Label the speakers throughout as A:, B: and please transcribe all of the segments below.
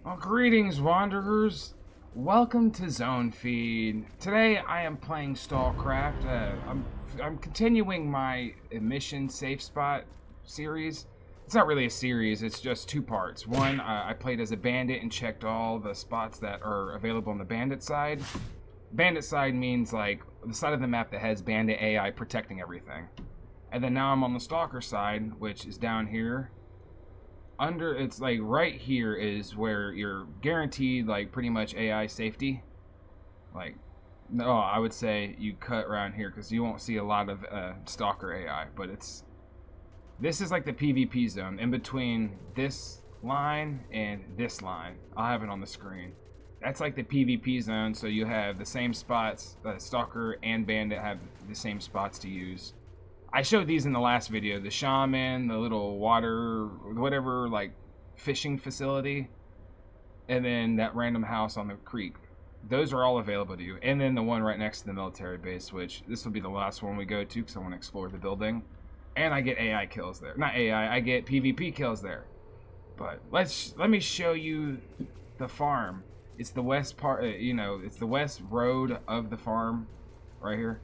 A: Well, greetings, wanderers. Welcome to Zone Feed. Today I am playing Stalcraft. I'm continuing my Emission safe spot series. It's not really a series, it's just two parts. One, I played as a bandit and checked all the spots that are available on the bandit side. Bandit side means like the side of the map that has bandit AI protecting everything. And then now I'm on the Stalker side, which is down here. It's like right here is where you're guaranteed like pretty much AI safety. Like, no, I would say you cut around here because you won't see a lot of Stalker AI. But this is like the PvP zone in between this line and this line. I'll have it on the screen. That's like the PvP zone, so you have the same spots. Stalker and Bandit have the same spots to use. I showed these in the last video. The shaman, the little water, whatever, like, fishing facility, and then that random house on the creek. Those are all available to you. And then the one right next to the military base, which this will be the last one we go to because I want to explore the building. And I get AI kills there. Not AI, I get PvP kills there. But let me show you the farm. It's the west part, it's the west road of the farm right here.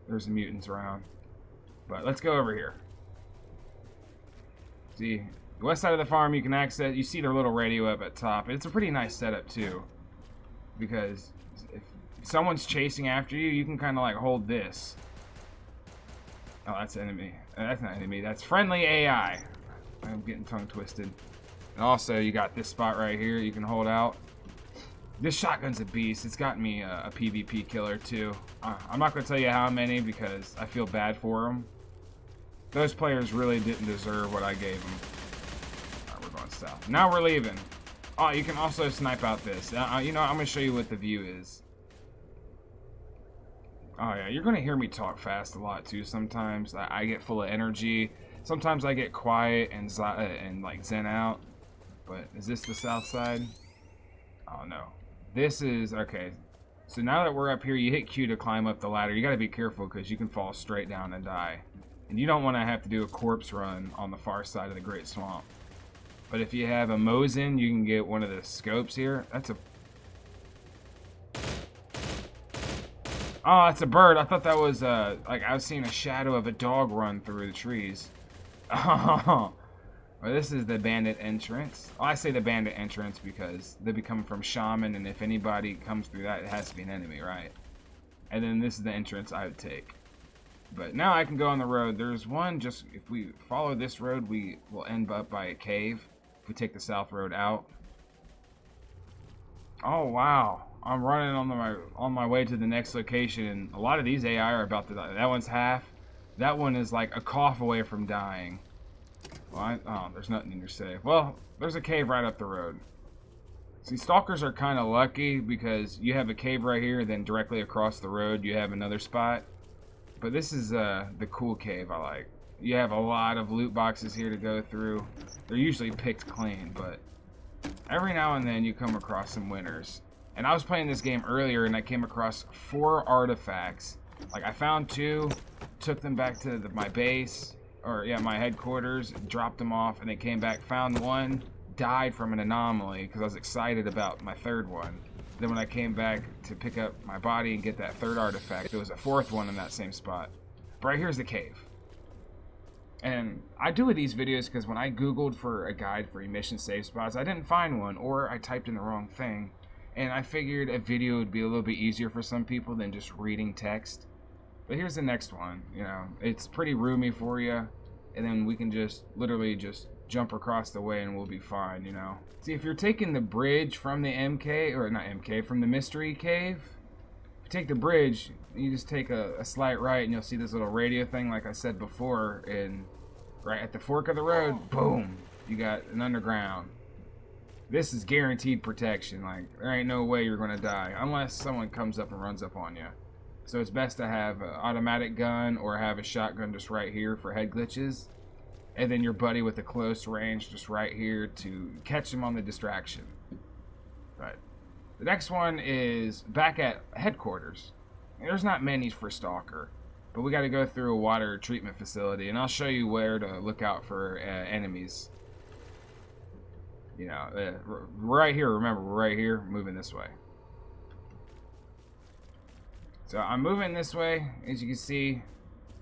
A: There's the mutants around. But let's go over here. See, the west side of the farm you can access. You see their little radio up at top. It's a pretty nice setup too. Because if someone's chasing after you, you can kind of like hold this. Oh, that's enemy. That's not enemy. That's friendly AI. I'm getting tongue twisted. And also, you got this spot right here you can hold out. This shotgun's a beast. It's gotten me a PvP killer too. I'm not going to tell you how many because I feel bad for them. Those players really didn't deserve what I gave them. Alright, we're going south. Now we're leaving. Oh, you can also snipe out this. I'm going to show you what the view is. Oh yeah, you're going to hear me talk fast a lot too sometimes. I get full of energy. Sometimes I get quiet and like zen out. But is this the south side? Oh no. This is, okay, so now that we're up here, you hit Q to climb up the ladder. You gotta be careful because you can fall straight down and die. And you don't want to have to do a corpse run on the far side of the Great Swamp. But if you have a Mosin, you can get one of the scopes here. That's a... Oh, that's a bird. I thought that was, like I was seeing a shadow of a dog run through the trees. Oh, well, this is the bandit entrance. Well, I say the bandit entrance because they be coming from shaman, and if anybody comes through that, it has to be an enemy, right? And then this is the entrance I would take. But now I can go on the road. There's one, just if we follow this road, we will end up by a cave. If we take the south road out. Oh, wow. I'm running on my way to the next location, and a lot of these AI are about to die. That one's half. That one is like a cough away from dying. Well, oh, there's nothing in your safe. Well, there's a cave right up the road. See, stalkers are kind of lucky because you have a cave right here, then directly across the road you have another spot. But this is the cool cave I like. You have a lot of loot boxes here to go through. They're usually picked clean, but every now and then you come across some winners. And I was playing this game earlier and I came across 4 artifacts. Like I found 2, took them back to my base. Or yeah, my headquarters, dropped them off, and they came back, found 1, died from an anomaly because I was excited about my 3rd one. Then when I came back to pick up my body and get that 3rd artifact, there was a 4th one in that same spot. But right here's the cave. And I do these videos because when I googled for a guide for emission safe spots, I didn't find one, or I typed in the wrong thing. And I figured a video would be a little bit easier for some people than just reading text. But here's the next one, it's pretty roomy for you, and then we can just literally just jump across the way and we'll be fine, See, if you're taking the bridge from the MK, or not MK, from the mystery cave, if you take the bridge, you just take a slight right and you'll see this little radio thing like I said before, and right at the fork of the road, boom, you got an underground. This is guaranteed protection, like there ain't no way you're gonna die, unless someone comes up and runs up on you. So it's best to have an automatic gun or have a shotgun just right here for head glitches. And then your buddy with a close range just right here to catch him on the distraction. But the next one is back at headquarters. There's not many for Stalker, but we got to go through a water treatment facility, and I'll show you where to look out for enemies. You know, right here. Remember, we're right here, moving this way. So I'm moving this way, as you can see.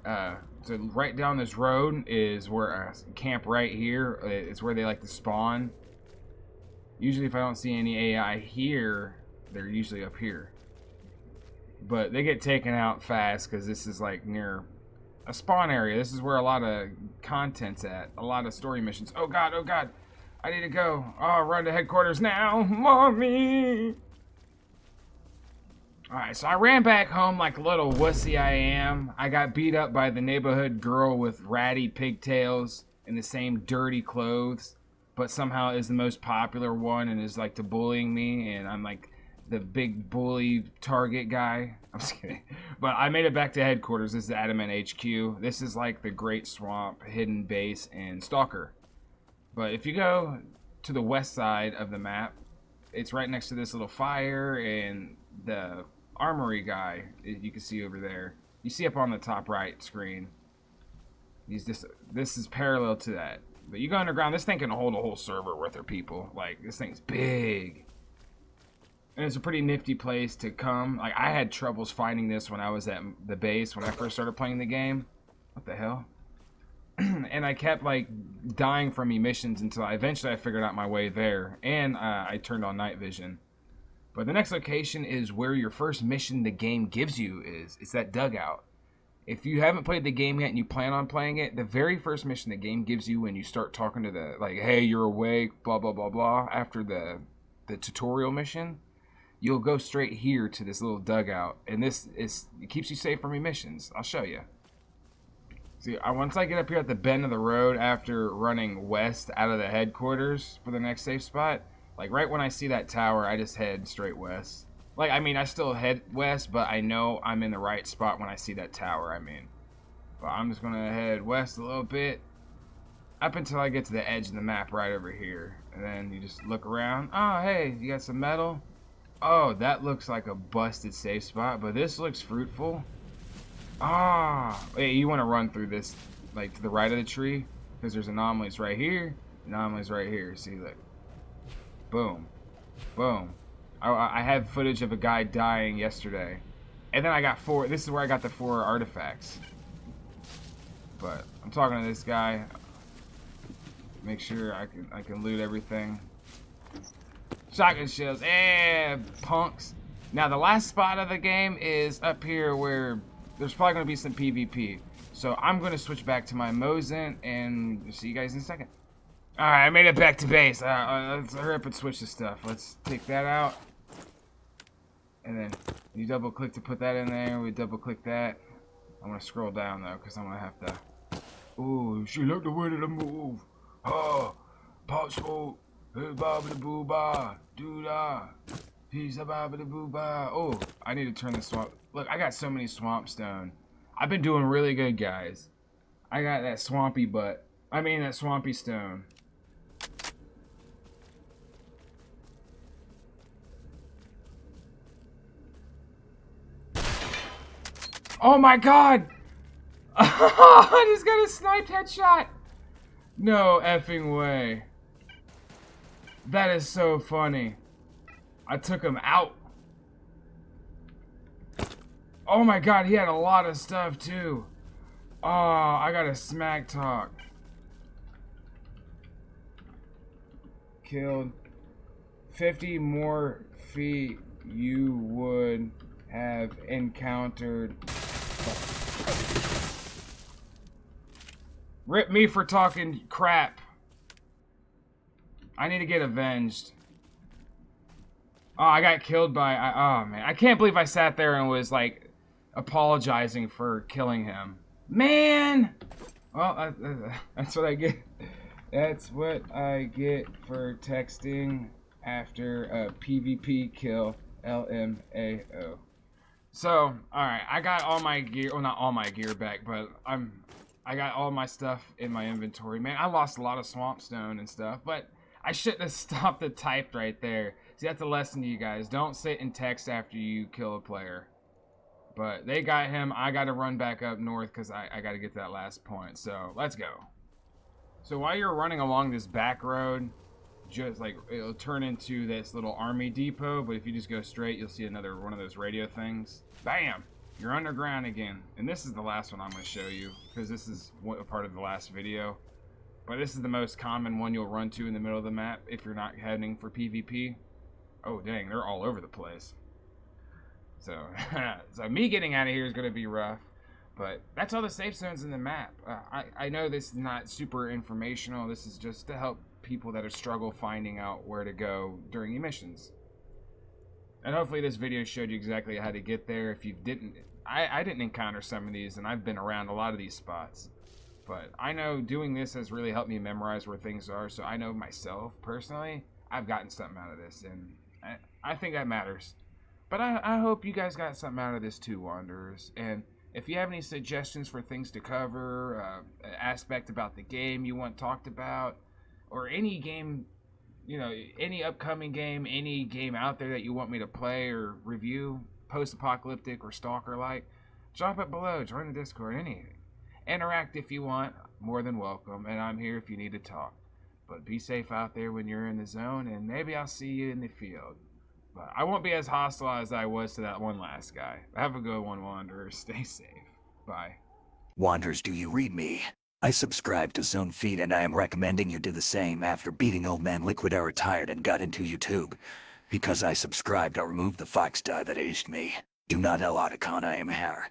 A: So right down this road is where I camp right here. It's where they like to spawn. Usually if I don't see any AI here, they're usually up here. But they get taken out fast because this is like near a spawn area. This is where a lot of content's at. A lot of story missions. Oh god, oh god. I need to go. Oh, run to headquarters now. Mommy! Alright, so I ran back home like a little wussy I am. I got beat up by the neighborhood girl with ratty pigtails and the same dirty clothes, but somehow is the most popular one and is like to bullying me, and I'm like the big bully target guy. I'm just kidding. But I made it back to headquarters. This is Adamant HQ. This is like the Great Swamp hidden base in Stalker. But if you go to the west side of the map, it's right next to this little fire and the armory guy you can see over there. You see up on the top right screen. This is parallel to that. But you go underground, this thing can hold a whole server worth of people. Like, this thing's big. And it's a pretty nifty place to come. Like, I had troubles finding this when I was at the base when I first started playing the game. What the hell? And I kept like dying from emissions until eventually I figured out my way there, and I turned on night vision. But the next location is where your first mission the game gives you is. It's that dugout. If you haven't played the game yet and you plan on playing it, the very first mission the game gives you when you start talking to the, like, hey, you're awake, blah, blah, blah, blah, after the tutorial mission, you'll go straight here to this little dugout. And it keeps you safe from emissions. I'll show you. See, once I get up here at the bend of the road after running west out of the headquarters for the next safe spot, like right when I see that tower, I just head straight west. Like, I mean, I still head west, but I know I'm in the right spot when I see that tower, I mean. But I'm just going to head west a little bit, up until I get to the edge of the map right over here. And then you just look around. Oh, hey, you got some metal? Oh, that looks like a busted safe spot, but this looks fruitful. Ah, hey, you want to run through this, like, to the right of the tree, because there's anomalies right here, anomalies right here. See, look. Boom. Boom. I have footage of a guy dying yesterday. And then I got this is where I got the 4 artifacts. But I'm talking to this guy. Make sure I can loot everything. Shotgun shells. Punks. Now, the last spot of the game is up here where there's probably going to be some PvP. So I'm going to switch back to my Mosin and see you guys in a second. Alright, I made it back to base. Let's hurry up and switch this stuff. Let's take that out. And then you double click to put that in there. We double click that. I'm going to scroll down though, because I'm going to have to. Ooh, she looked the way to the move. Oh, pop smoke. Hey, bobby the boo ba. Doo da. Peace, bobby the boo ba. Oh, I need to turn the swamp. Look, I got so many swamp stone. I've been doing really good, guys. I got that swampy butt. I mean, that swampy stone. Oh my god! I just got a sniped headshot! No effing way. That is so funny. I took him out. Oh my god, he had a lot of stuff too. Oh, I got a smack talk. Killed 50 more feet you would have encountered. Rip me for talking crap. I need to get avenged. Oh, I got killed by... oh, man. I can't believe I sat there and was, like, apologizing for killing him. Man! Well, that's what I get. That's what I get for texting after a PvP kill. LMAO. So, alright, I got all my gear, well, not all my gear back, but I got all my stuff in my inventory. Man, I lost a lot of swamp stone and stuff, but I shouldn't have stopped the type right there. See, that's a lesson to you guys. Don't sit and text after you kill a player. But they got him. I got to run back up north because I got to get to that last point. So, let's go. So, while you're running along this back road, just like it'll turn into this little army depot, but if you just go straight, you'll see another one of those radio things. Bam! You're underground again. And this is the last one I'm going to show you, because this is a part of the last video. But this is the most common one you'll run to in the middle of the map if you're not heading for PvP. Oh dang, they're all over the place. So, so me getting out of here is going to be rough. But that's all the safe zones in the map. I know this is not super informational. This is just to help people that are struggle finding out where to go during emissions. And hopefully this video showed you exactly how to get there. If you didn't, I didn't encounter some of these, and I've been around a lot of these spots. But I know doing this has really helped me memorize where things are, so I know myself, personally, I've gotten something out of this, and I think that matters. But I hope you guys got something out of this too, Wanderers. And if you have any suggestions for things to cover, aspect about the game you want talked about, or any game, you know, any upcoming game, any game out there that you want me to play or review, post-apocalyptic or stalker-like, drop it below, join the Discord, anything. Interact if you want, more than welcome, and I'm here if you need to talk. But be safe out there when you're in the zone, and maybe I'll see you in the field. But I won't be as hostile as I was to that one last guy. Have a good one, Wanderers. Stay safe. Bye.
B: Wanderers, do you read me? I subscribe to Zone Feed, and I am recommending you do the same after beating Old Man Liquid I retired and got into YouTube. Because I subscribed, I removed the fox dye that aged me. Do not L. Otacon, I am here.